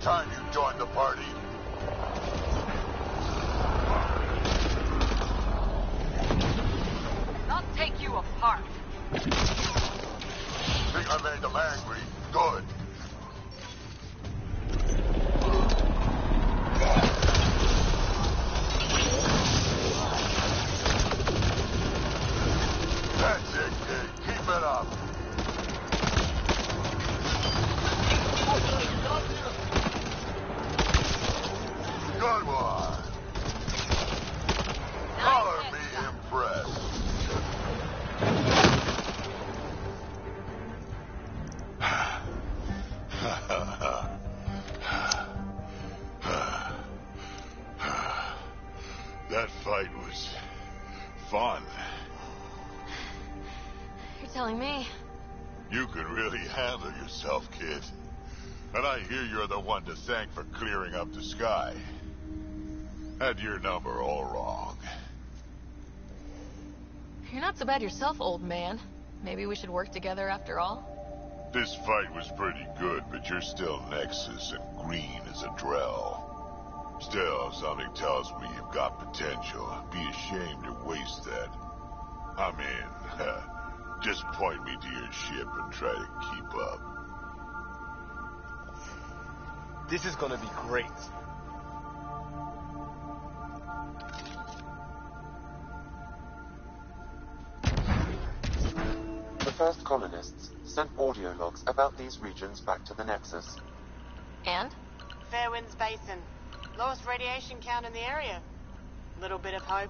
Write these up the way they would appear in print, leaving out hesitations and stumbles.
time you joined the party. I'll take you apart. Think I made them angry? Good. That's it, kid. Keep it up. Good one. Color me impressed. That fight was fun. You're telling me. You could really handle yourself, kid. And I hear you're the one to thank for clearing up the sky. Had your number all wrong. You're not so bad yourself, old man. Maybe we should work together after all? This fight was pretty good, but you're still Nexus and green as a Drell. Still, something tells me you've got potential. Be ashamed to waste that. I mean, just point me to your ship and try to keep up. This is gonna be great. The first colonists sent audio logs about these regions back to the Nexus. And? Fairwinds Basin. Lowest radiation count in the area. Little bit of hope.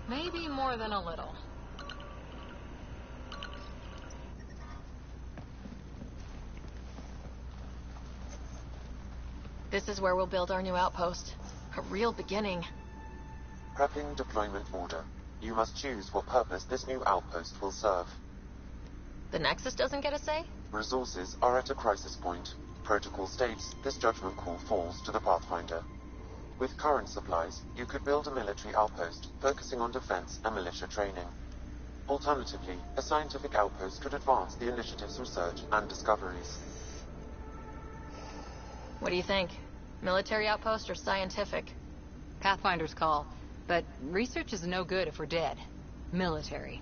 Maybe more than a little. This is where we'll build our new outpost. A real beginning. Prepping deployment order. You must choose what purpose this new outpost will serve. The Nexus doesn't get a say? Resources are at a crisis point. Protocol states this judgment call falls to the Pathfinder. With current supplies, you could build a military outpost focusing on defense and militia training. Alternatively, a scientific outpost could advance the initiative's research and discoveries. What do you think? Military outpost or scientific? Pathfinder's call. But research is no good if we're dead. Military.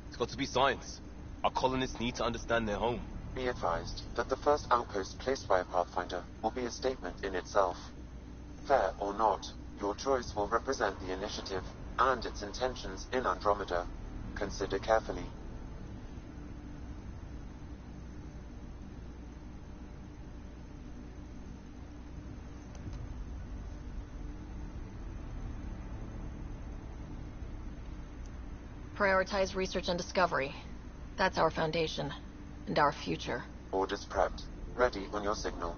It's got to be science. Our colonists need to understand their home. Be advised that the first outpost placed by a Pathfinder will be a statement in itself. Fair or not, your choice will represent the initiative and its intentions in Andromeda. Consider carefully. Prioritize research and discovery. That's our foundation. And our future. Orders prepped. Ready on your signal.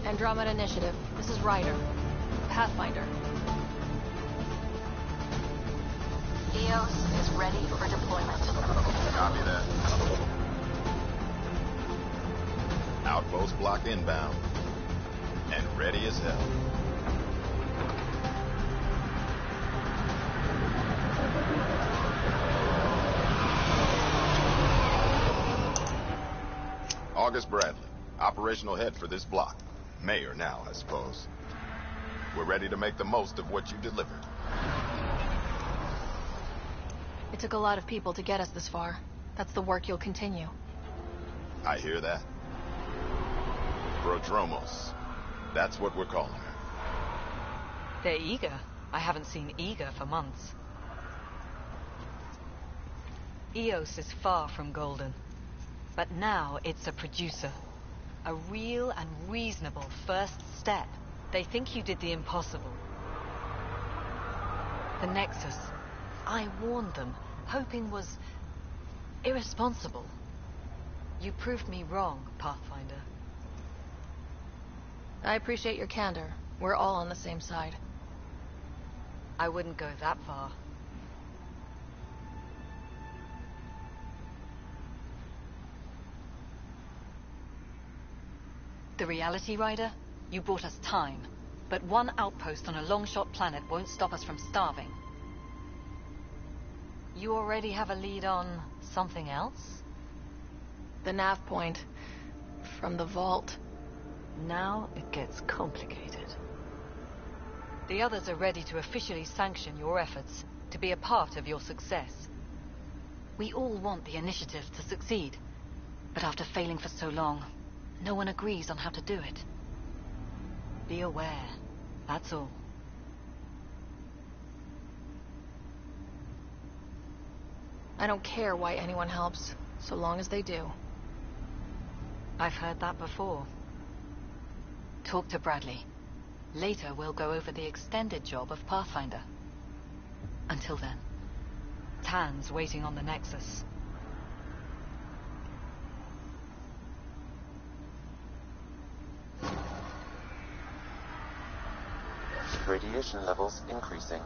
Andromeda Initiative. This is Ryder. Pathfinder. EOS is ready for deployment. Copy that. Outpost block inbound. And ready as hell. August Bradley, operational head for this block. Mayor now, I suppose. We're ready to make the most of what you delivered. It took a lot of people to get us this far. That's the work you'll continue. I hear that. Prodromos. That's what we're calling her. They're eager. I haven't seen eager for months. EOS is far from golden. But now it's a producer. A real and reasonable first step. They think you did the impossible. The Nexus. I warned them, hoping was irresponsible. You proved me wrong, Pathfinder. I appreciate your candor. We're all on the same side. I wouldn't go that far. The Reality Rider? You brought us time. But one outpost on a long-shot planet won't stop us from starving. You already have a lead on something else? The nav point. From the vault. Now it gets complicated. The others are ready to officially sanction your efforts, to be a part of your success. We all want the initiative to succeed, but after failing for so long, no one agrees on how to do it. Be aware, that's all. I don't care why anyone helps, so long as they do. I've heard that before. Talk to Bradley. Later we'll go over the extended job of Pathfinder. Until then, Tan's waiting on the Nexus. Radiation levels increasing.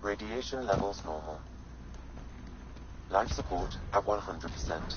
Radiation levels normal. Life support at 100%.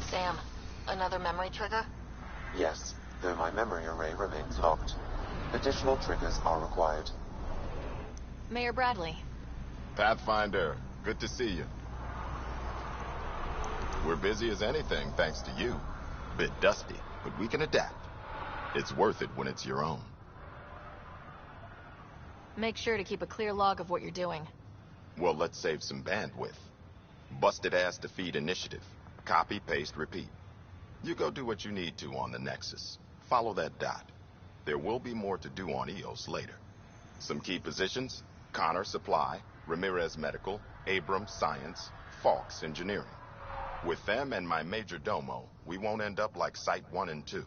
Sam, another memory trigger? Yes, though my memory array remains locked. Additional triggers are required. Mayor Bradley. Pathfinder, good to see you. We're busy as anything, thanks to you. Bit dusty, but we can adapt. It's worth it when it's your own. Make sure to keep a clear log of what you're doing. Well, let's save some bandwidth. Busted ass defeat initiative. Copy, paste, repeat. You go do what you need to on the Nexus. Follow that dot. There will be more to do on EOS later. Some key positions: Connor Supply, Ramirez Medical, Abrams Science, Falks Engineering. With them and my major domo, we won't end up like Site 1 and 2.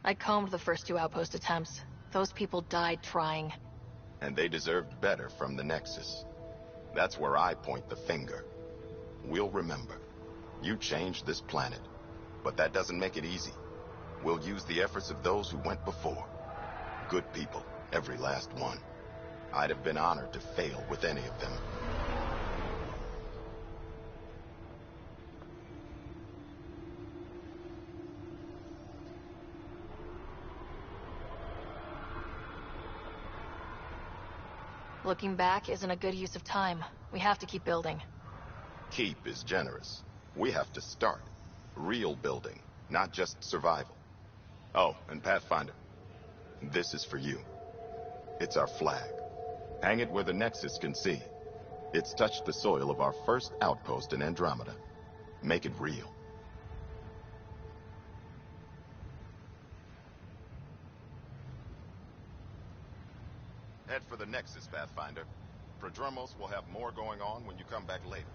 I combed the first 2 outpost attempts. Those people died trying. And they deserved better from the Nexus. That's where I point the finger. We'll remember. You changed this planet. But that doesn't make it easy. We'll use the efforts of those who went before. Good people, every last one. I'd have been honored to fail with any of them. Looking back isn't a good use of time. We have to keep building. Keep is generous. We have to start. Real building, not just survival. Oh, and Pathfinder, this is for you. It's our flag. Hang it where the Nexus can see. It's touched the soil of our first outpost in Andromeda. Make it real. Head for the Nexus, Pathfinder. Prodromos will have more going on when you come back later.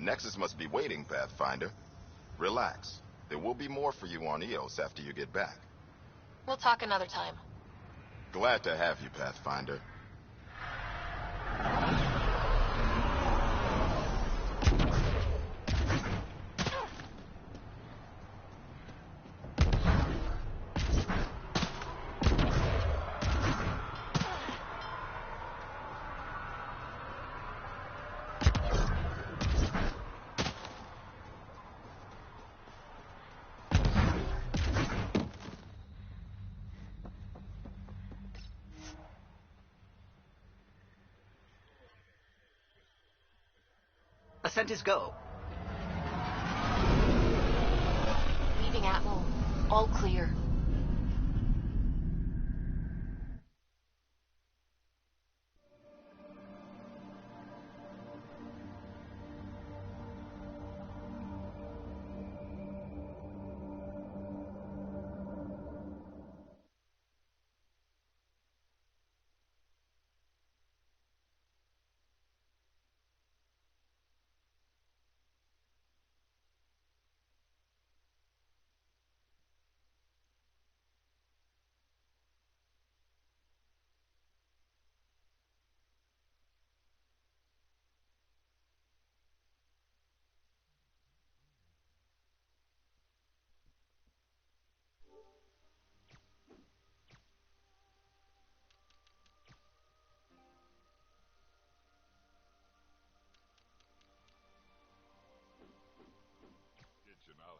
Nexus must be waiting, Pathfinder. Relax. There will be more for you on Eos after you get back. We'll talk another time. Glad to have you, Pathfinder. Ascent is go. Leaving Atwell. All clear.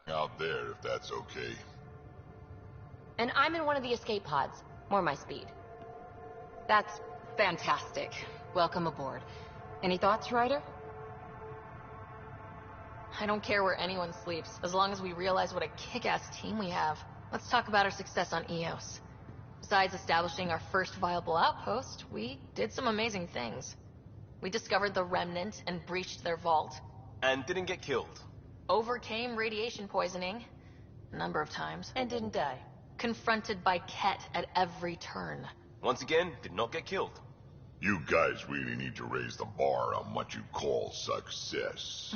Out there, if that's okay. And I'm in one of the escape pods. More my speed. That's fantastic. Welcome aboard. Any thoughts, Ryder? I don't care where anyone sleeps, as long as we realize what a kick-ass team we have. Let's talk about our success on Eos. Besides establishing our first viable outpost, we did some amazing things. We discovered the Remnant and breached their vault. And didn't get killed. Overcame radiation poisoning a number of times. And didn't die. Confronted by Ket at every turn. Once again, did not get killed. You guys really need to raise the bar on what you call success.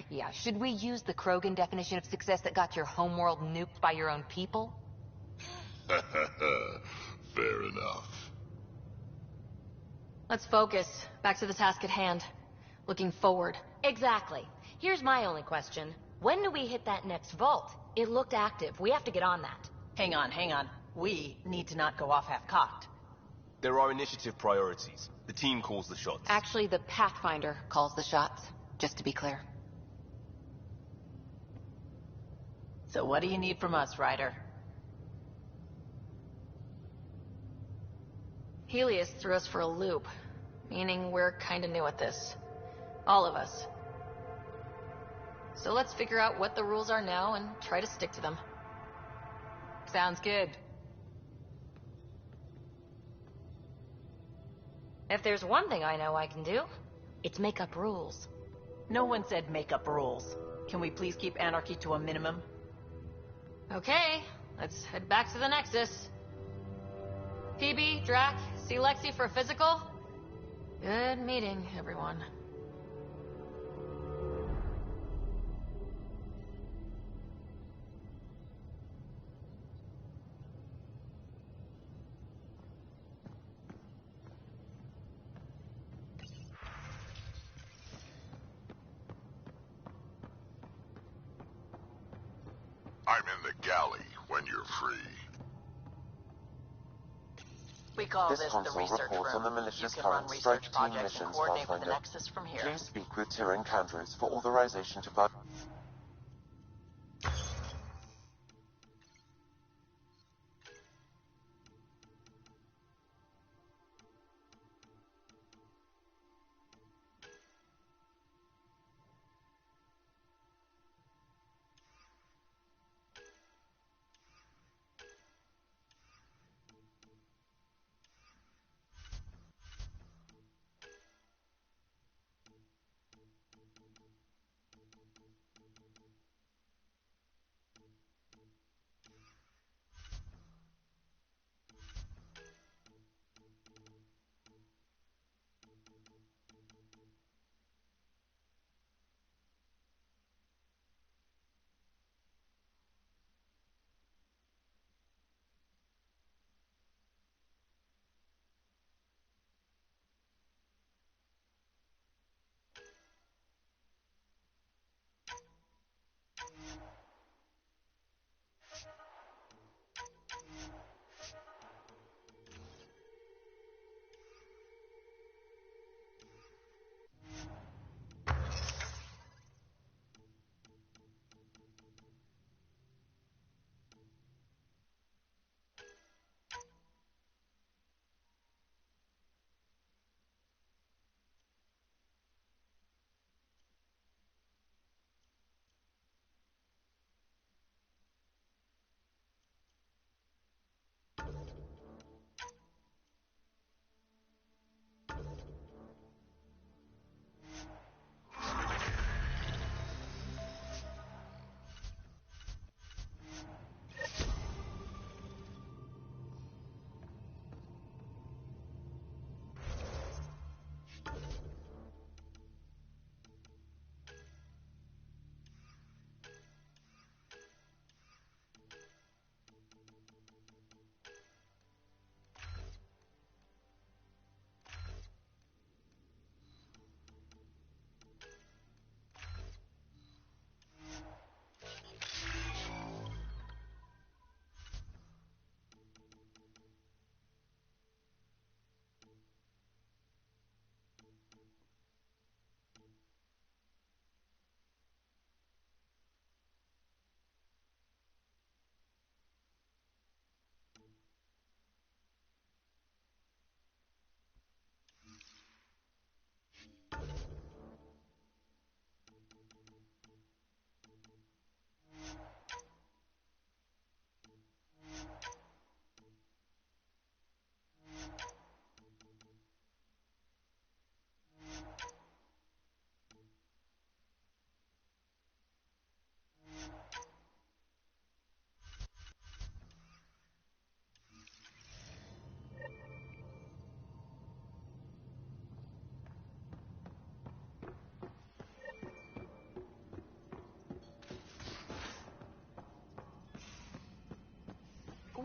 Yeah, should we use the Krogan definition of success that got your homeworld nuked by your own people? Fair enough. Let's focus. Back to the task at hand. Looking forward. Exactly. Here's my only question. When do we hit that next vault? It looked active. We have to get on that. Hang on. We need to not go off half-cocked. There are initiative priorities. The team calls the shots. Actually, the Pathfinder calls the shots, just to be clear. So what do you need from us, Ryder? Helios threw us for a loop, meaning we're kinda new at this. All of us. So let's figure out what the rules are now and try to stick to them. Sounds good. If there's one thing I know I can do, it's make up rules. No one said make up rules. Can we please keep anarchy to a minimum? Okay, let's head back to the Nexus. Phoebe, Drac, see Lexi for a physical? Good meeting, everyone. I'm in the galley when you're free. We call This this the console research reports on the room. You malicious can run current research strike team projects and missions, coordinate with the Pathfinder. Nexus from here. Please speak with Tyrion Candros for authorization to part.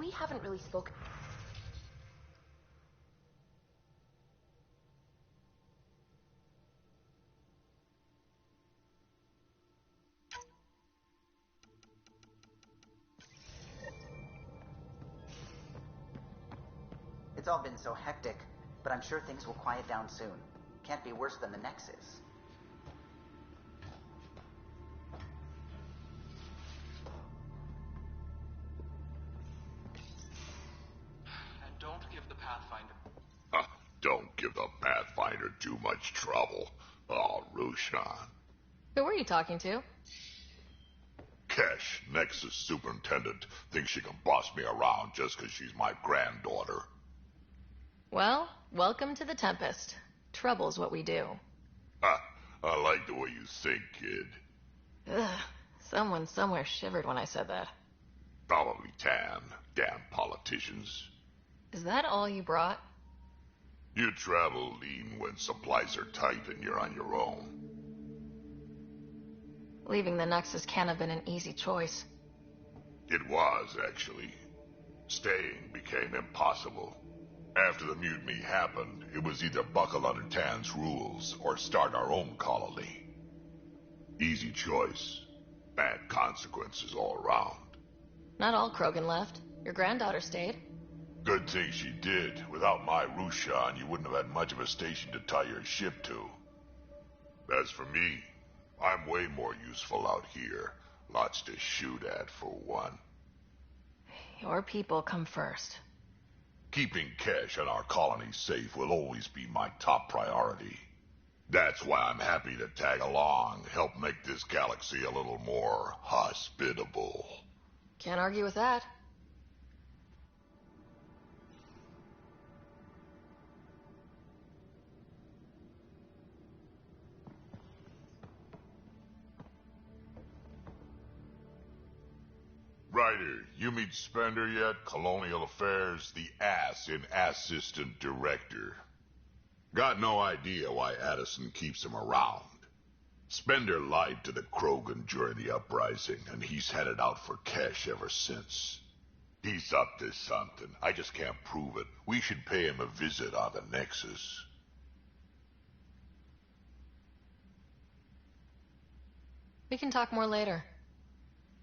we haven't really spoken. It's all been so hectic, but I'm sure things will quiet down soon. Can't be worse than the Nexus. And don't give the Pathfinder... Don't give the Pathfinder too much trouble. Oh, Rushan. Who were you talking to? Kesh, Nexus Superintendent, thinks she can boss me around just 'cause she's my granddaughter. Well, welcome to the Tempest. Trouble's what we do. Ha! I like the way you think, kid. Ugh, someone somewhere shivered when I said that. Probably Tan. Damn politicians. Is that all you brought? You travel lean when supplies are tight and you're on your own. Leaving the Nexus can't have been an easy choice. It was, actually. Staying became impossible. After the mutiny happened, it was either buckle under Tan's rules or start our own colony. Easy choice. Bad consequences all around. Not all Krogan left. Your granddaughter stayed. Good thing she did. Without my Rushan, you wouldn't have had much of a station to tie your ship to. As for me, I'm way more useful out here. Lots to shoot at, for one. Your people come first. Keeping Kesh and our colony safe will always be my top priority. That's why I'm happy to tag along, help make this galaxy a little more hospitable. Can't argue with that. Ryder, you meet Spender yet? Colonial Affairs, the ass in Assistant Director. Got no idea why Addison keeps him around. Spender lied to the Krogan during the uprising, and he's headed out for Kesh ever since. He's up to something. I just can't prove it. We should pay him a visit on the Nexus. We can talk more later.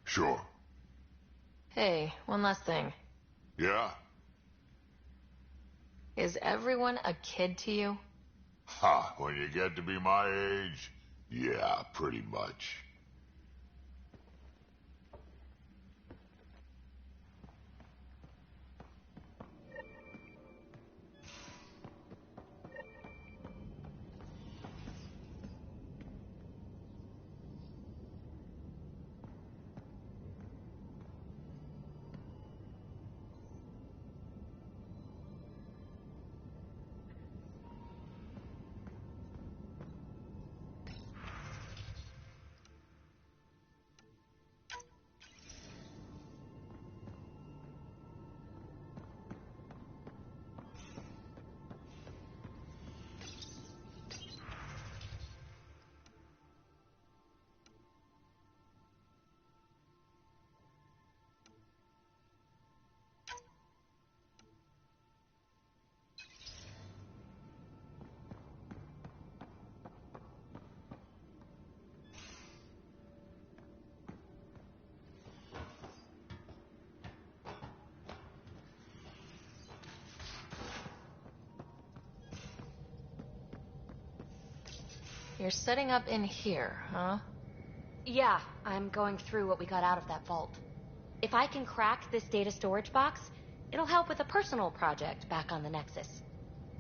Sure. Hey, one last thing. Yeah? Is everyone a kid to you? Ha, when you get to be my age, yeah, pretty much. You're setting up in here, huh? Yeah, I'm going through what we got out of that vault. If I can crack this data storage box, it'll help with a personal project back on the Nexus.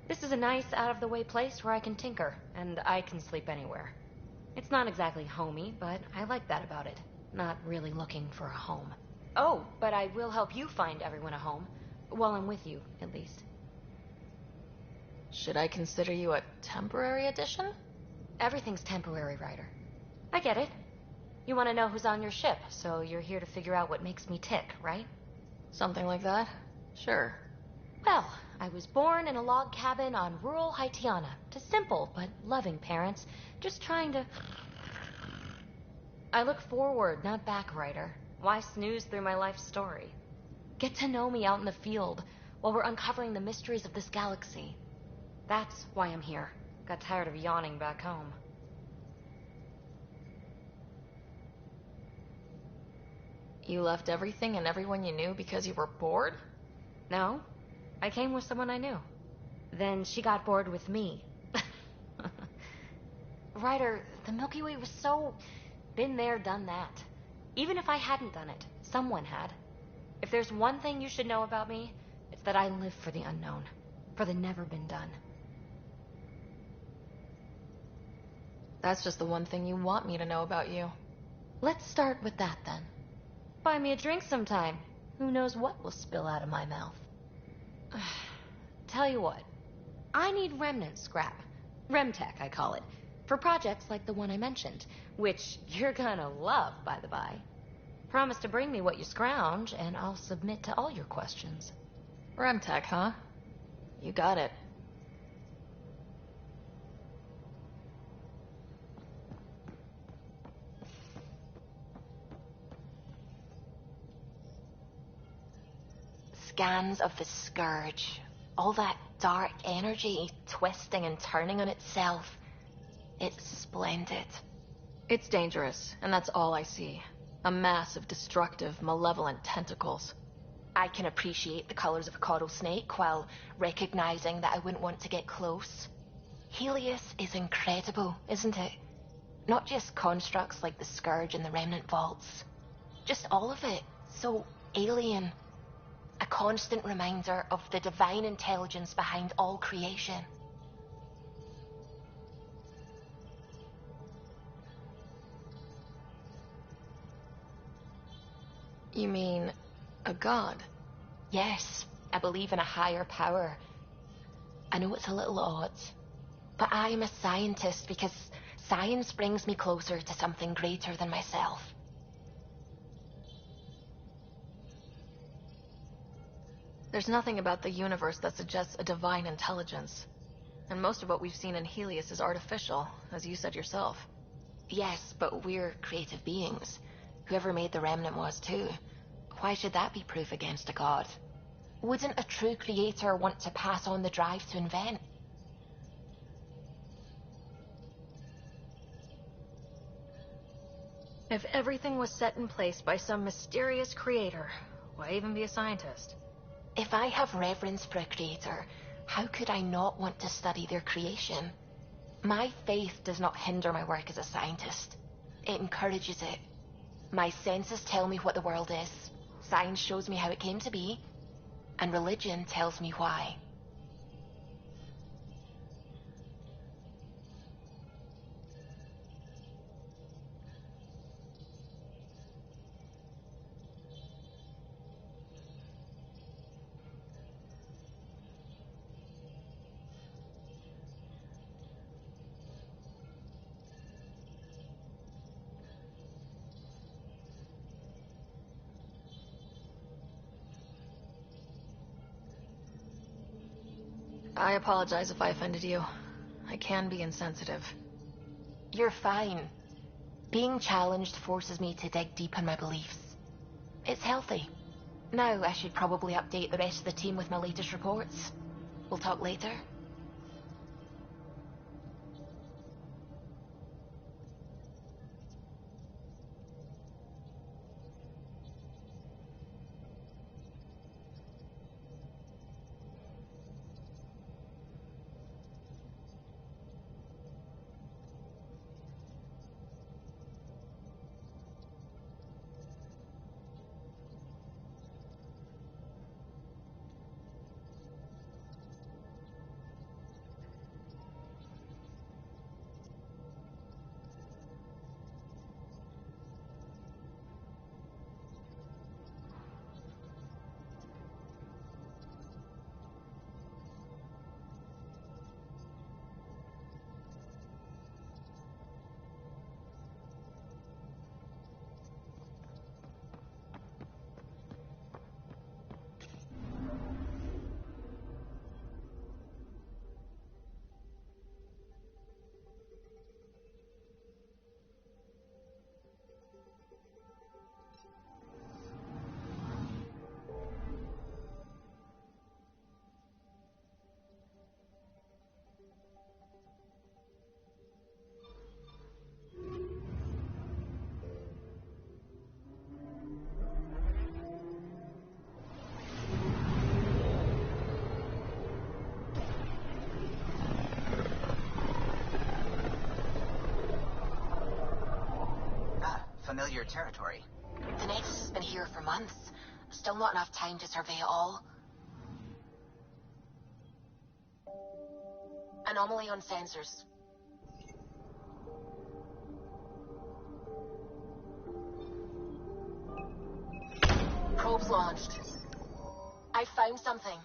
This is a nice, out-of-the-way place where I can tinker, and I can sleep anywhere. It's not exactly homey, but I like that about it. Not really looking for a home. Oh, but I will help you find everyone a home. While I'm with you, at least. Should I consider you a temporary addition? Everything's temporary, Ryder. I get it. You want to know who's on your ship, so you're here to figure out what makes me tick, right? Something like that? Sure. Well, I was born in a log cabin on rural Haitiana to simple but loving parents, just trying to... I look forward, not back, Ryder. Why snooze through my life story? Get to know me out in the field while we're uncovering the mysteries of this galaxy. That's why I'm here. Got tired of yawning back home. You left everything and everyone you knew because you were bored? No, I came with someone I knew. Then she got bored with me. Ryder, the Milky Way was so... been there, done that. Even if I hadn't done it, someone had. If there's one thing you should know about me, it's that I live for the unknown. For the never been done. That's just the one thing you want me to know about you. Let's start with that then. Buy me a drink sometime. Who knows what will spill out of my mouth. Tell you what, I need remnant scrap. Remtech, I call it. For projects like the one I mentioned, which you're gonna love, by the by. Promise to bring me what you scrounge, and I'll submit to all your questions. Remtech, huh? You got it. Scans of the Scourge. All that dark energy twisting and turning on itself. It's splendid. It's dangerous, and that's all I see. A mass of destructive, malevolent tentacles. I can appreciate the colors of a coral snake while recognizing that I wouldn't want to get close. Helios is incredible, isn't it? Not just constructs like the Scourge and the Remnant Vaults. Just all of it. So alien. A constant reminder of the divine intelligence behind all creation. You mean a god? Yes, I believe in a higher power. I know it's a little odd, but I am a scientist because science brings me closer to something greater than myself. There's nothing about the universe that suggests a divine intelligence. And most of what we've seen in Helios is artificial, as you said yourself. Yes, but we're creative beings. Whoever made the Remnant was too. Why should that be proof against a god? Wouldn't a true creator want to pass on the drive to invent? If everything was set in place by some mysterious creator, why even be a scientist? If I have reverence for a creator, how could I not want to study their creation? My faith does not hinder my work as a scientist. It encourages it. My senses tell me what the world is. Science shows me how it came to be. And religion tells me why. I apologize if I offended you. I can be insensitive. You're fine. Being challenged forces me to dig deep in my beliefs. It's healthy. Now I should probably update the rest of the team with my latest reports. We'll talk later. familiar territory. The Nexus has been here for months. Still not enough time to survey it all. Anomaly on sensors. Probes launched. I found something.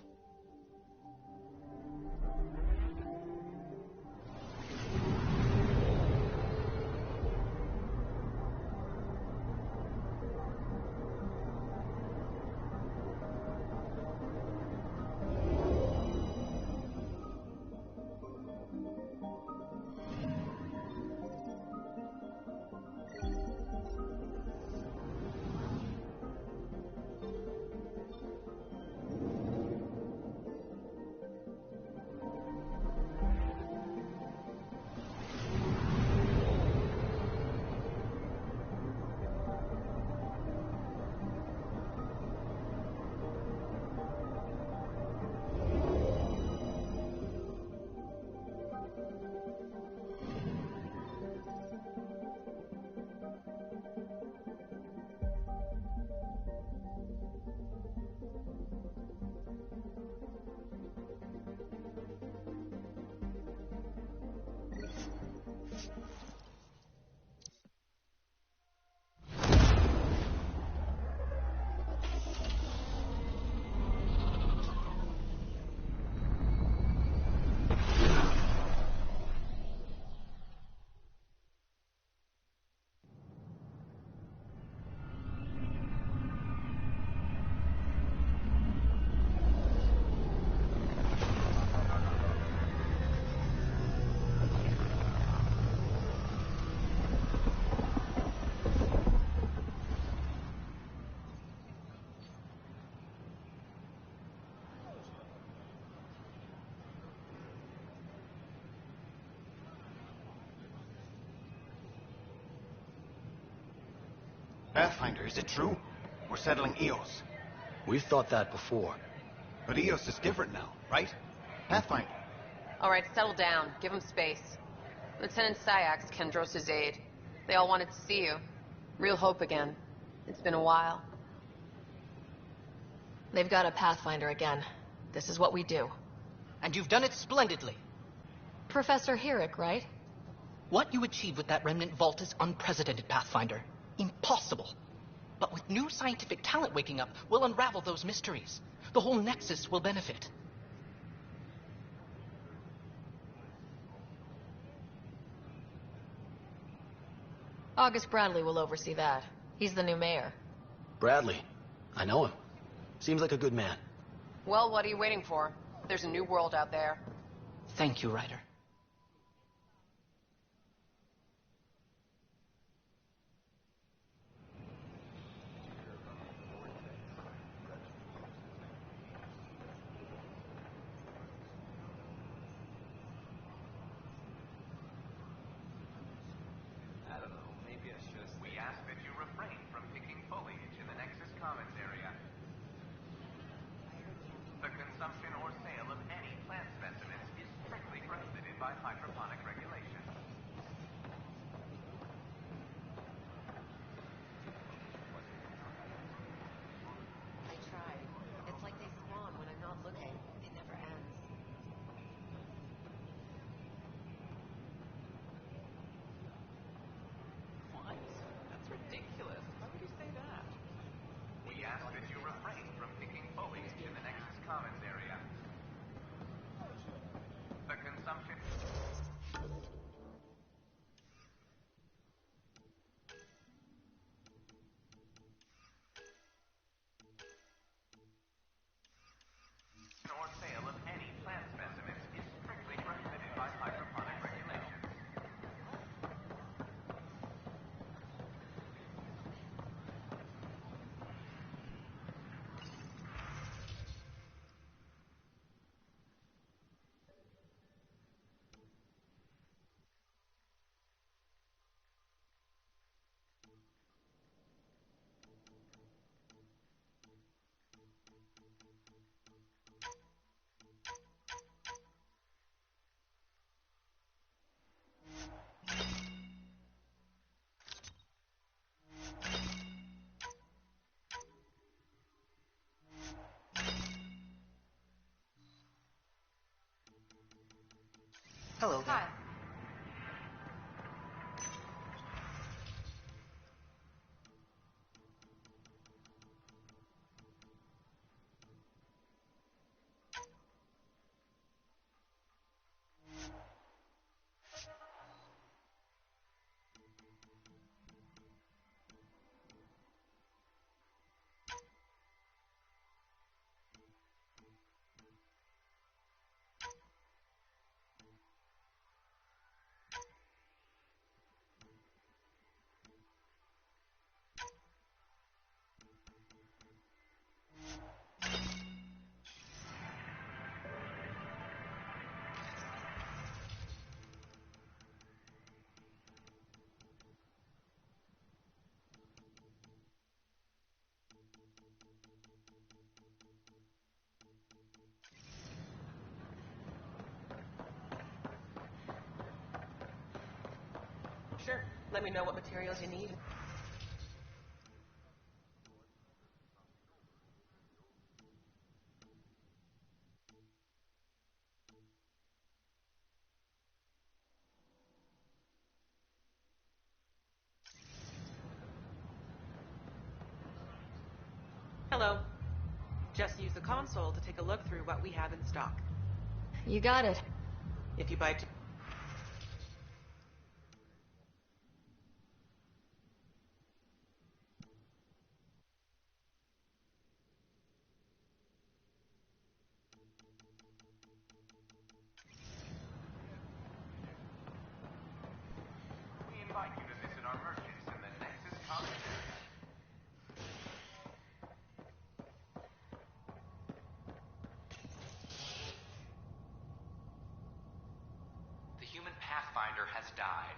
Pathfinder, is it true? We're settling Eos. We've thought that before. But Eos is different now, right? Pathfinder. All right, settle down. Give him space. Lieutenant Syax, Kendros' aide. They all wanted to see you. Real hope again. It's been a while. They've got a Pathfinder again. This is what we do. And you've done it splendidly. Professor Herrick, right? What you achieved with that remnant vault is unprecedented, Pathfinder. Impossible. But with new scientific talent waking up, we'll unravel those mysteries. The whole Nexus will benefit. August Bradley will oversee that. He's the new mayor. Bradley. I know him. Seems like a good man. Well, what are you waiting for? There's a new world out there. Thank you, Ryder. We ask that you refrain from picking foliage in the Nexus Commons area. The consumption or sale of any plant specimens is strictly prohibited. Hello there. Hi. Sure. Let me know what materials you need. Hello. Just use the console to take a look through what we have in stock. You got it. If you buy We invite you to visit our merchants in the Nexus Commons area. The human Pathfinder has died.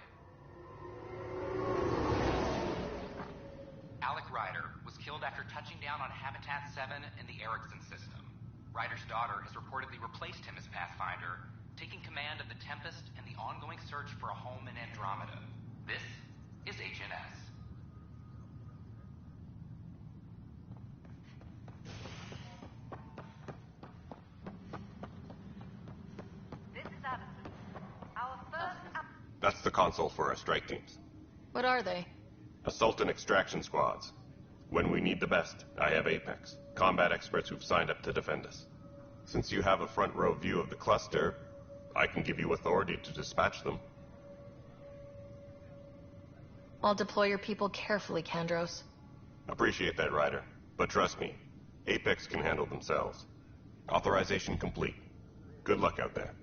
Alec Ryder was killed after touching down on Habitat 7 in the Erickson system. Ryder's daughter has reportedly replaced him as Pathfinder, taking command of the Tempest and the ongoing search for a home in Andromeda. This is HNS. This is Addison. Our first... That's the console for our strike teams. What are they? Assault and extraction squads. When we need the best, I have Apex, combat experts who've signed up to defend us. Since you have a front row view of the cluster, I can give you authority to dispatch them. I'll deploy your people carefully, Kandros. Appreciate that, Ryder. But trust me, Apex can handle themselves. Authorization complete. Good luck out there.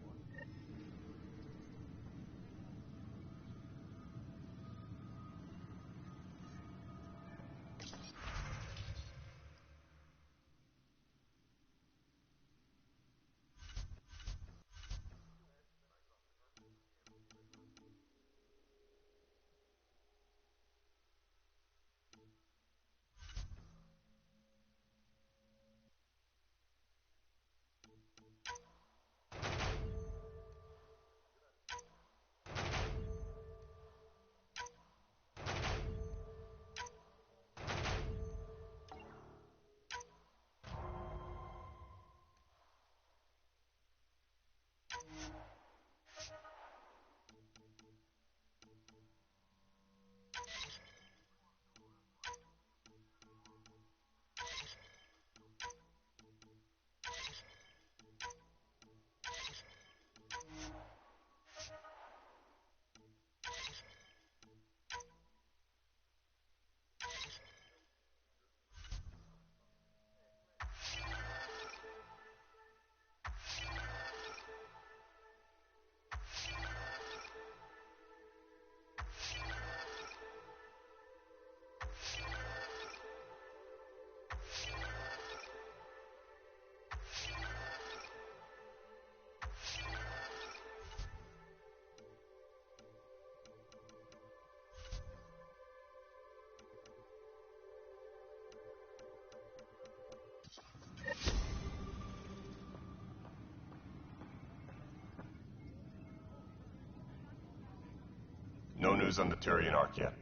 No news on the Turian Ark yet?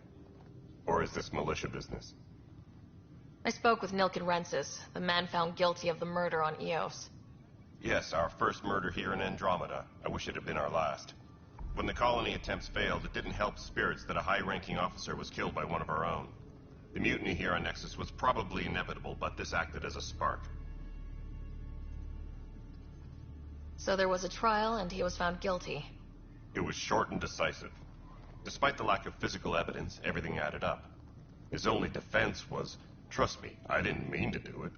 Or is this militia business? I spoke with Nilkin Rensis, the man found guilty of the murder on Eos. Yes, our first murder here in Andromeda. I wish it had been our last. When the colony attempts failed, it didn't help spirits that a high-ranking officer was killed by one of our own. The mutiny here on Nexus was probably inevitable, but this acted as a spark. So there was a trial and he was found guilty. It was short and decisive. Despite the lack of physical evidence, everything added up. His only defense was, trust me, I didn't mean to do it.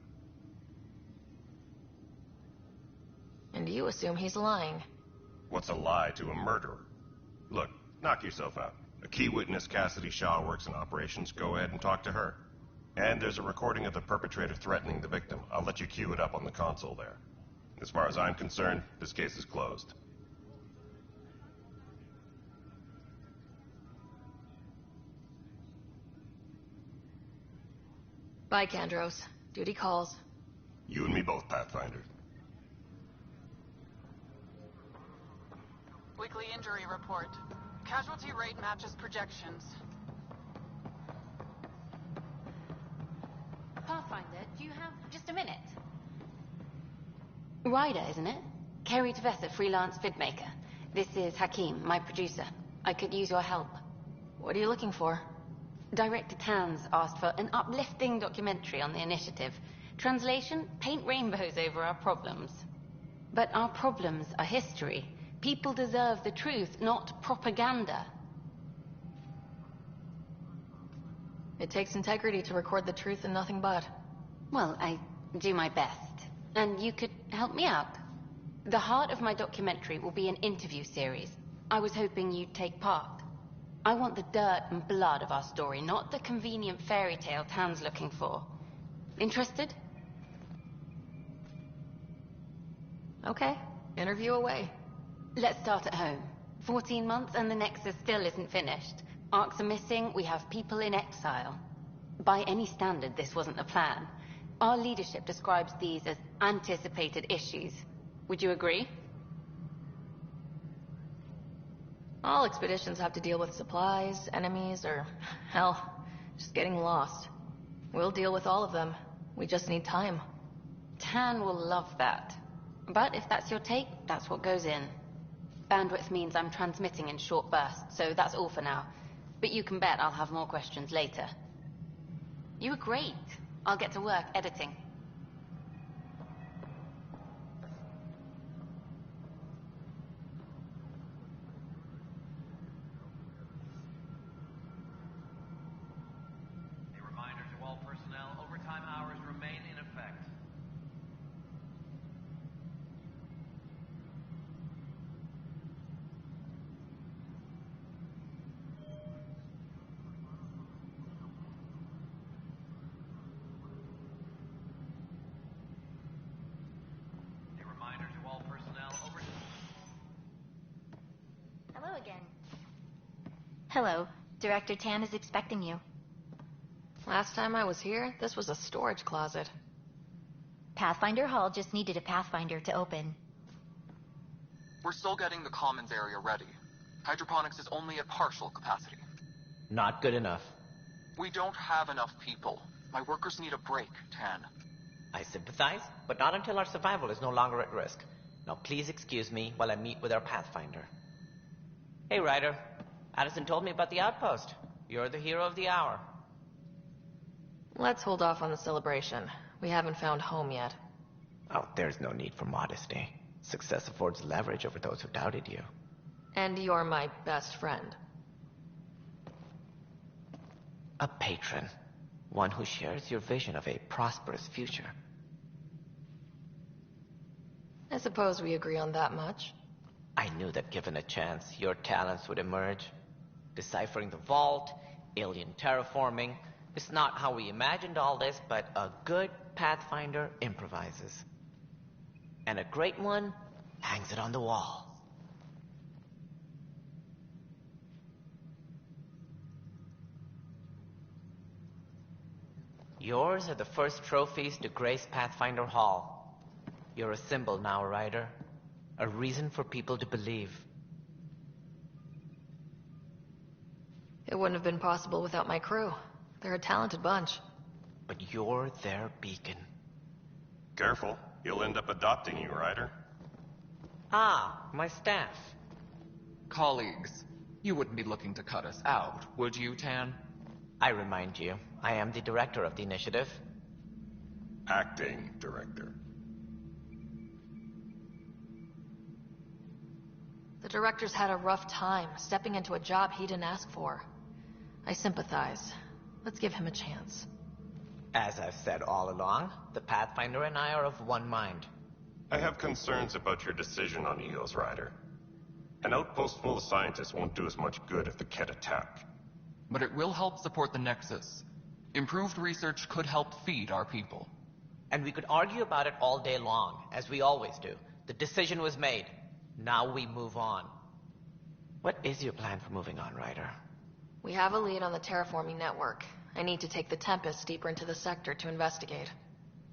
And you assume he's lying. What's a lie to a murderer? Look, knock yourself out. A key witness, Cassidy Shaw, works in operations. Go ahead and talk to her. And there's a recording of the perpetrator threatening the victim. I'll let you cue it up on the console there. As far as I'm concerned, this case is closed. Bye, Kandros. Duty calls. You and me both, Pathfinder. Weekly injury report. Casualty rate matches projections. Pathfinder, do you have just a minute? Ryder, isn't it? Kerry Tavessa, freelance vidmaker. This is Hakim, my producer. I could use your help. What are you looking for? Director Tanz asked for an uplifting documentary on the initiative. Translation, paint rainbows over our problems. But our problems are history. People deserve the truth, not propaganda. It takes integrity to record the truth and nothing but. Well, I do my best. And you could help me out. The heart of my documentary will be an interview series. I was hoping you'd take part. I want the dirt and blood of our story, not the convenient fairy tale Tan's looking for. Interested? Okay, interview away. Let's start at home. 14 months and the Nexus still isn't finished. Arcs are missing, we have people in exile. By any standard, this wasn't the plan. Our leadership describes these as anticipated issues. Would you agree? All expeditions have to deal with supplies, enemies, or, hell, just getting lost. We'll deal with all of them. We just need time. Tan will love that. But if that's your take, that's what goes in. Bandwidth means I'm transmitting in short bursts, so that's all for now. But you can bet I'll have more questions later. You were great. I'll get to work editing. A reminder to all personnel, overtime hours remain in effect. A reminder to all personnel, Hello again. Hello. Director Tan is expecting you. Last time I was here, this was a storage closet. Pathfinder Hall just needed a Pathfinder to open. We're still getting the commons area ready. Hydroponics is only at partial capacity. Not good enough. We don't have enough people. My workers need a break, Tan. I sympathize, but not until our survival is no longer at risk. Now please excuse me while I meet with our Pathfinder. Hey, Ryder. Addison told me about the outpost. You're the hero of the hour. Let's hold off on the celebration. We haven't found home yet. Oh, there's no need for modesty. Success affords leverage over those who doubted you. And you're my best friend. A patron. One who shares your vision of a prosperous future. I suppose we agree on that much. I knew that given a chance, your talents would emerge. Deciphering the vault, alien terraforming. It's not how we imagined all this, but a good Pathfinder improvises. And a great one hangs it on the wall. Yours are the first trophies to grace Pathfinder Hall. You're a symbol now, Ryder. A reason for people to believe. It wouldn't have been possible without my crew. They're a talented bunch. But you're their beacon. Careful. He'll end up adopting you, Ryder. Ah, my staff. Colleagues, you wouldn't be looking to cut us out, would you, Tan? I remind you, I am the director of the initiative. Acting director. The director's had a rough time stepping into a job he didn't ask for. I sympathize. Let's give him a chance. As I've said all along, the Pathfinder and I are of one mind. I have concerns about your decision on EOS, Ryder. An outpost full of scientists won't do as much good if the Kett attack. But it will help support the Nexus. Improved research could help feed our people. And we could argue about it all day long, as we always do. The decision was made. Now we move on. What is your plan for moving on, Ryder? We have a lead on the terraforming network. I need to take the Tempest deeper into the sector to investigate.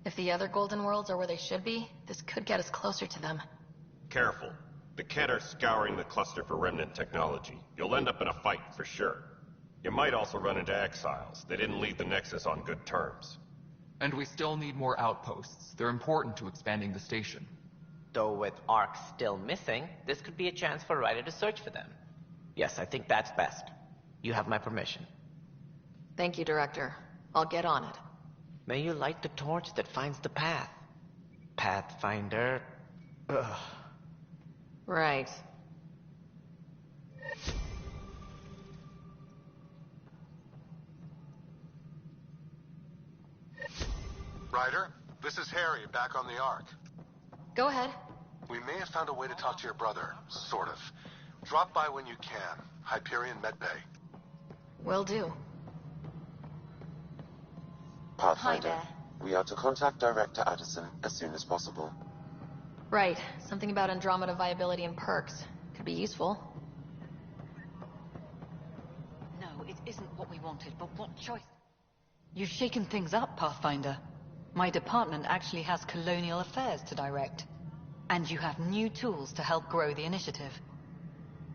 If the other Golden Worlds are where they should be, this could get us closer to them. Careful. The Kett are scouring the cluster for remnant technology. You'll end up in a fight for sure. You might also run into exiles. They didn't leave the Nexus on good terms. And we still need more outposts. They're important to expanding the station. Though with Ark still missing, this could be a chance for Ryder to search for them. Yes, I think that's best. You have my permission. Thank you, Director. I'll get on it. May you light the torch that finds the path. Pathfinder... Ugh. Right. Ryder, this is Harry, back on the Ark. Go ahead. We may have found a way to talk to your brother, sort of. Drop by when you can. Hyperion Medbay. Will do. Pathfinder, Hi there. we are to contact Director Addison as soon as possible. Right. Something about Andromeda viability and perks. Could be useful. No, it isn't what we wanted, but what choice? You've shaken things up, Pathfinder. My department actually has colonial affairs to direct. And you have new tools to help grow the initiative.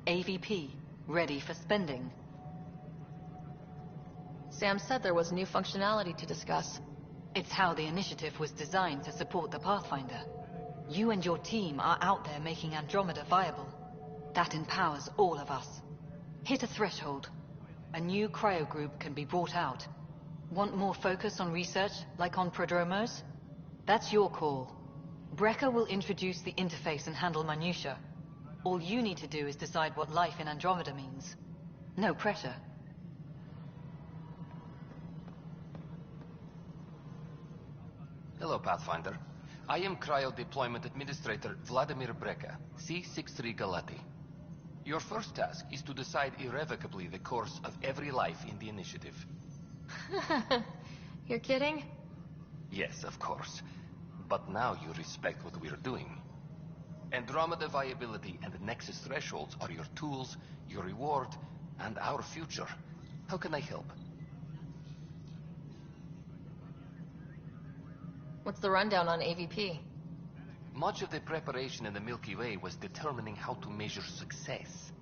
AVP, ready for spending. Sam said there was new functionality to discuss. It's how the initiative was designed to support the Pathfinder. You and your team are out there making Andromeda viable. That empowers all of us. Hit a threshold. A new cryo group can be brought out. Want more focus on research, like on Prodromos? That's your call. Brecker will introduce the interface and handle minutiae. All you need to do is decide what life in Andromeda means. No pressure. Hello, Pathfinder. I am Cryo Deployment Administrator Vladimir Breca, C-63 Galati. Your first task is to decide irrevocably the course of every life in the initiative. You're kidding? Yes, of course. But now you respect what we're doing. Andromeda viability and Nexus thresholds are your tools, your reward, and our future. How can I help? What's the rundown on AVP? Much of the preparation in the Milky Way was determining how to measure success.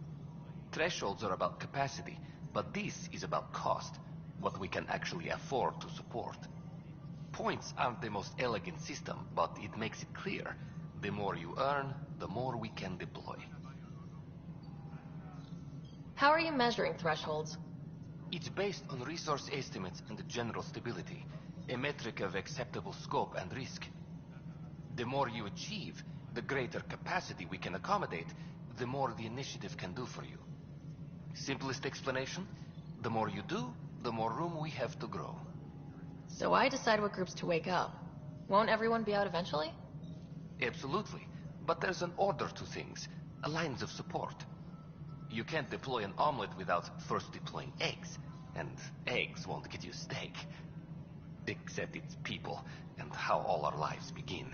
Thresholds are about capacity, but this is about cost, what we can actually afford to support. Points aren't the most elegant system, but it makes it clear. The more you earn, the more we can deploy. How are you measuring thresholds? It's based on resource estimates and general stability, a metric of acceptable scope and risk. The more you achieve, the greater capacity we can accommodate, the more the initiative can do for you. Simplest explanation, the more you do, the more room we have to grow. So I decide what groups to wake up. Won't everyone be out eventually? Absolutely. But there's an order to things, lines of support. You can't deploy an omelet without first deploying eggs. And eggs won't get you steak. Except it's people, and how all our lives begin.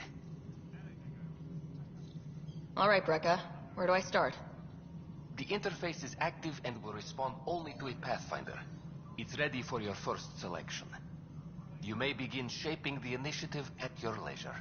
All right, Breca. Where do I start? The interface is active and will respond only to a Pathfinder. It's ready for your first selection. You may begin shaping the initiative at your leisure.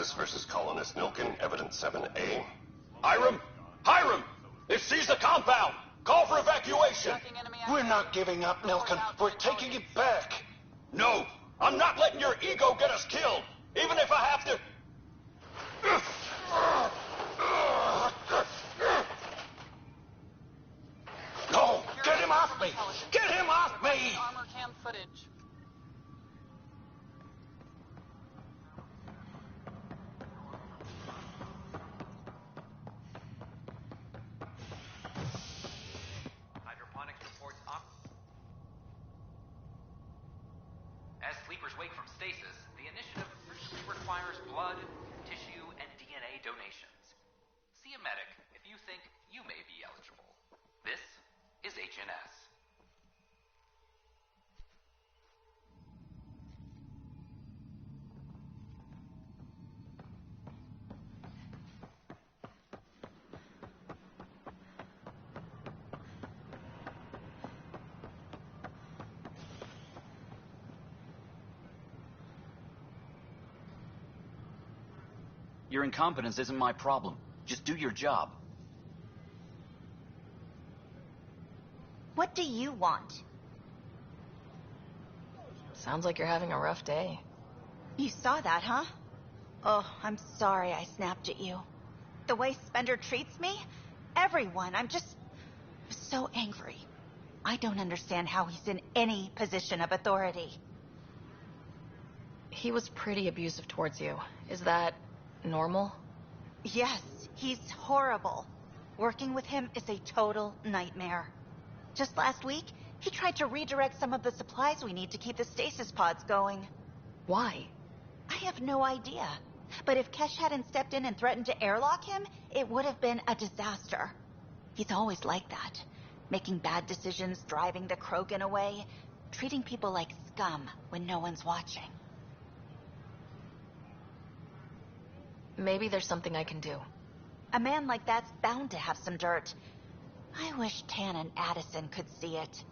Nexus versus Colonist Nilkin, Evidence 7A. Hiram! Hiram! They've seized the compound! Call for evacuation! We're not giving up, Nilkin. We're taking it back. No! I'm not letting your ego get us killed! Even if I have to... No! Get him off me! Get him off me! Armor cam footage. Hydroponics reports As sleepers wake from stasis, the initiative usually requires blood, tissue, and DNA donations. See a medic if you think you may be eligible. This is HNS. Your incompetence isn't my problem. Just do your job. What do you want? Sounds like you're having a rough day. You saw that, huh? Oh, I'm sorry I snapped at you. The way Spender treats me? Everyone, I'm just so angry. I don't understand how he's in any position of authority. He was pretty abusive towards you. Is that normal? Yes, he's horrible. Working with him is a total nightmare. Just last week, he tried to redirect some of the supplies we need to keep the stasis pods going. Why? I have no idea. But if Kesh hadn't stepped in and threatened to airlock him, it would have been a disaster. He's always like that. Making bad decisions, driving the Krogan away, treating people like scum when no one's watching. Maybe there's something I can do. A man like that's bound to have some dirt. I wish Tan and Addison could see it.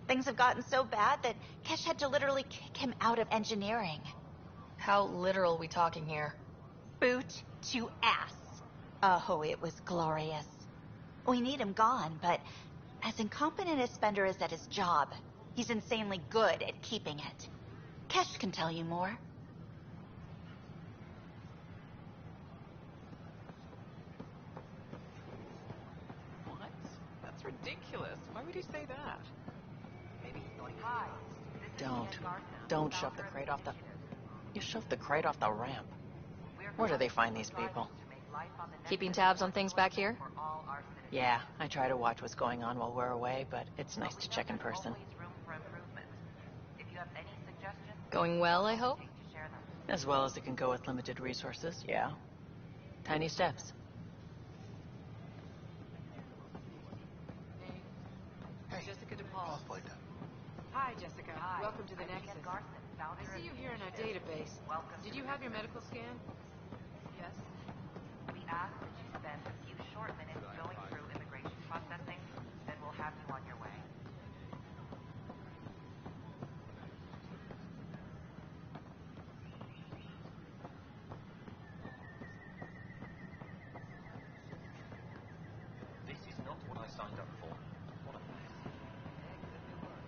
Things have gotten so bad that Kesh had to literally kick him out of engineering. How literal we talking here? Boot to ass. Oh, it was glorious. We need him gone, but as incompetent as Spender is at his job, he's insanely good at keeping it. Kesh can tell you more. What? That's ridiculous. Why would you say that? Maybe he's going high. Don't shove the crate off the... You shoved the crate off the ramp. Where do they find these people? Keeping tabs on things back here? Yeah, I try to watch what's going on while we're away, but it's nice to check in person. Going well, I hope? As well as it can go with limited resources, yeah. Tiny steps. Jessica DePaul. Hi, Jessica. Welcome to the Nexus. I see you here in our database. Did you have your medical scan? Yes. We ask that you spend a few short minutes going through immigration processing, then we'll have you on your way. This is not what I signed up for. What a mess.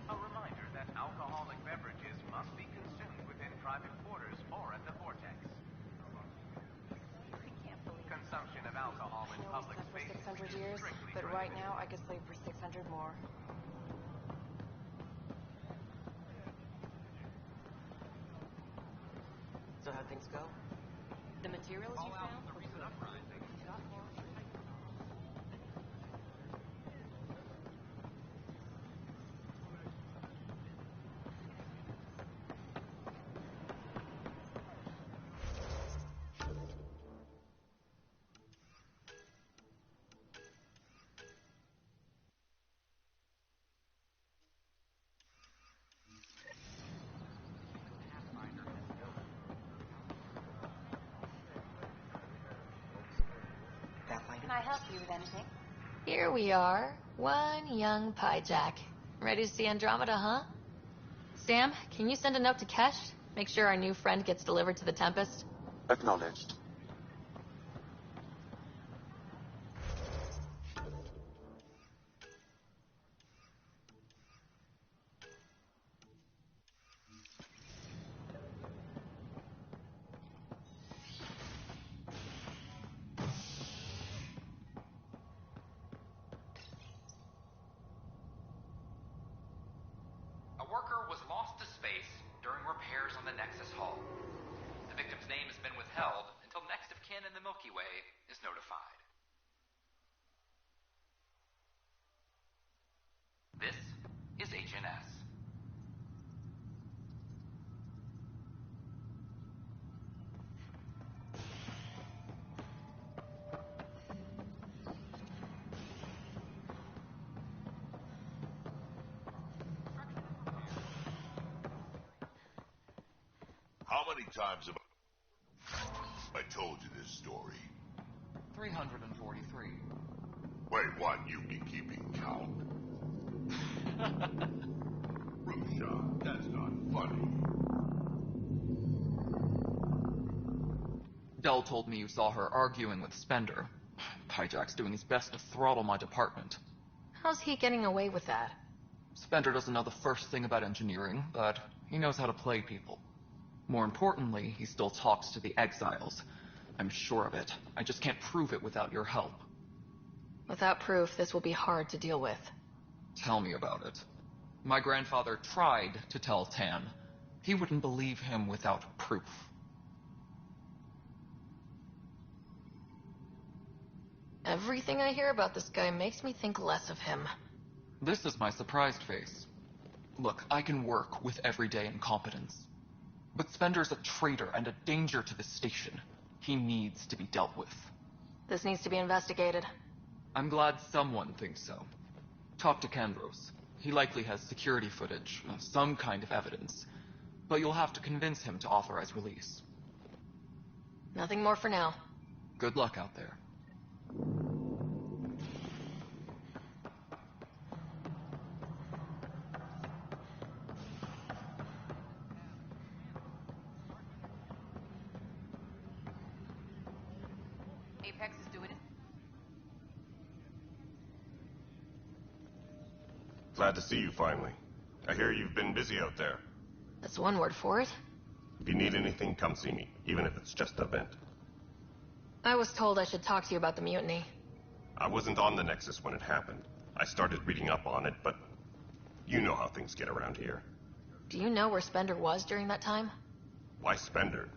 A reminder that alcoholic beverages must be consumed within private quarters or at the vortex. Consumption of alcohol in public spaces for 600 is years, strictly but right prohibited. now I could sleep for 600 more. So how'd things go? The materials you found were good. Can I help you with anything? Here we are, one young piejack. Ready to see Andromeda, huh? Sam, can you send a note to Kesh? Make sure our new friend gets delivered to the Tempest? Acknowledged. EUA is notified. This is HNS. How many times have I told you this story? 343. Wait, what? You've been keeping count? Rusha, that's not funny. Dell told me you saw her arguing with Spender. Pyjack's doing his best to throttle my department. How's he getting away with that? Spender doesn't know the first thing about engineering, but he knows how to play people. More importantly, he still talks to the exiles. I'm sure of it. I just can't prove it without your help. Without proof, this will be hard to deal with. Tell me about it. My grandfather tried to tell Tan. He wouldn't believe him without proof. Everything I hear about this guy makes me think less of him. This is my surprised face. Look, I can work with everyday incompetence. But Spender's a traitor and a danger to the station. He needs to be dealt with. This needs to be investigated. I'm glad someone thinks so. Talk to Kandros. He likely has security footage, some kind of evidence. But you'll have to convince him to authorize release. Nothing more for now. Good luck out there. Apex is doing it. Glad to see you finally. I hear you've been busy out there. That's one word for it. If you need anything, come see me, even if it's just a vent. I was told I should talk to you about the mutiny. I wasn't on the Nexus when it happened. I started reading up on it, but you know how things get around here. Do you know where Spender was during that time? Why Spender?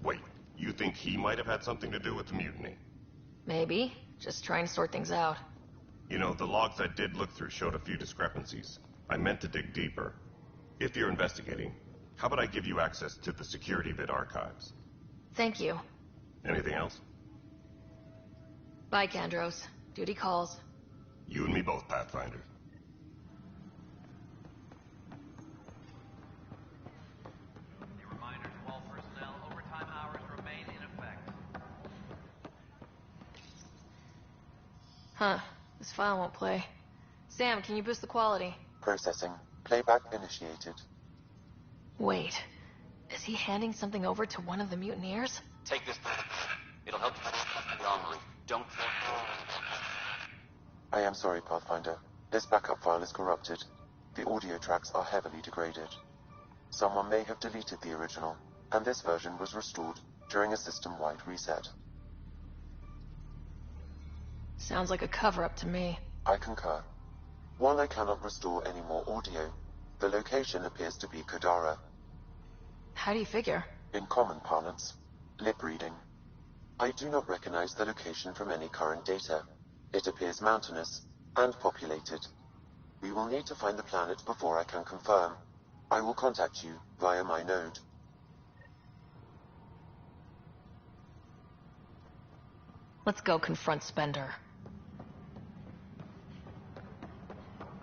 Wait, you think he might have had something to do with the mutiny? Maybe. Just trying to sort things out. You know, the logs I did look through showed a few discrepancies. I meant to dig deeper. If you're investigating, how about I give you access to the security vid archives? Thank you. Anything else? Bye, Kandros. Duty calls. You and me both, Pathfinder. A reminder to all personnel, overtime hours remain in effect. Huh. This file won't play. Sam, can you boost the quality? Processing. Playback initiated. Wait. Is he handing something over to one of the mutineers? Take this. It'll help you. Don't. I am sorry, Pathfinder. This backup file is corrupted. The audio tracks are heavily degraded. Someone may have deleted the original, and this version was restored during a system-wide reset. Sounds like a cover-up to me. I concur. While I cannot restore any more audio, the location appears to be Kodara. How do you figure? In common parlance, lip reading. I do not recognize the location from any current data. It appears mountainous and populated. We will need to find the planet before I can confirm. I will contact you via my node. Let's go confront Spender.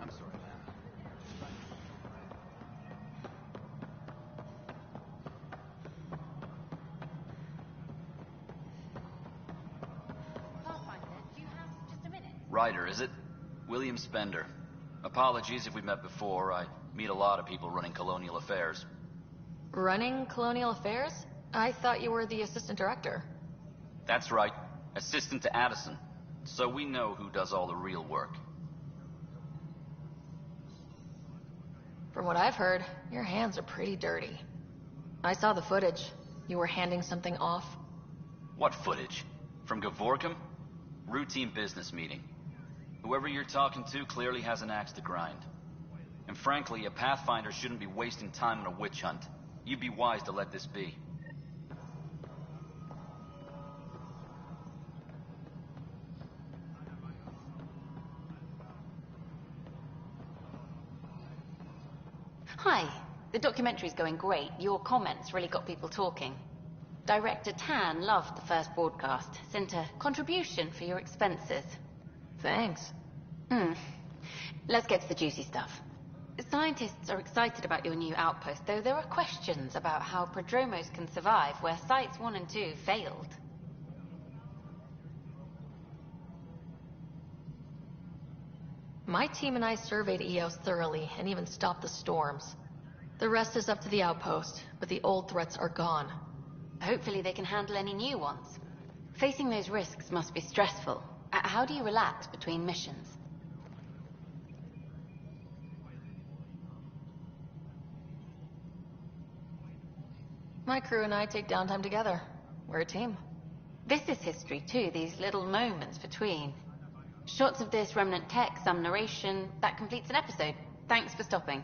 I'm sorry, man. Pathfinder, do you have just a minute? Ryder, is it? William Spender. Apologies if we met before. I meet a lot of people running colonial affairs. Running Colonial Affairs? I thought you were the assistant director. That's right. Assistant to Addison. So we know who does all the real work. From what I've heard, your hands are pretty dirty. I saw the footage. You were handing something off. What footage? From Gavorkum? Routine business meeting. Whoever you're talking to clearly has an axe to grind. And frankly, a Pathfinder shouldn't be wasting time on a witch hunt. You'd be wise to let this be. Hi. The documentary's going great. Your comments really got people talking. Director Tan loved the first broadcast. Sent a contribution for your expenses. Thanks. Let's get to the juicy stuff. Scientists are excited about your new outpost, though there are questions about how prodromos can survive where Sites 1 and 2 failed. My team and I surveyed EOS thoroughly and even stopped the storms. The rest is up to the outpost, but the old threats are gone. Hopefully they can handle any new ones. Facing those risks must be stressful. How do you relax between missions? My crew and I take downtime together. We're a team. This is history too, these little moments between. Shots of this remnant tech, some narration, that completes an episode. Thanks for stopping.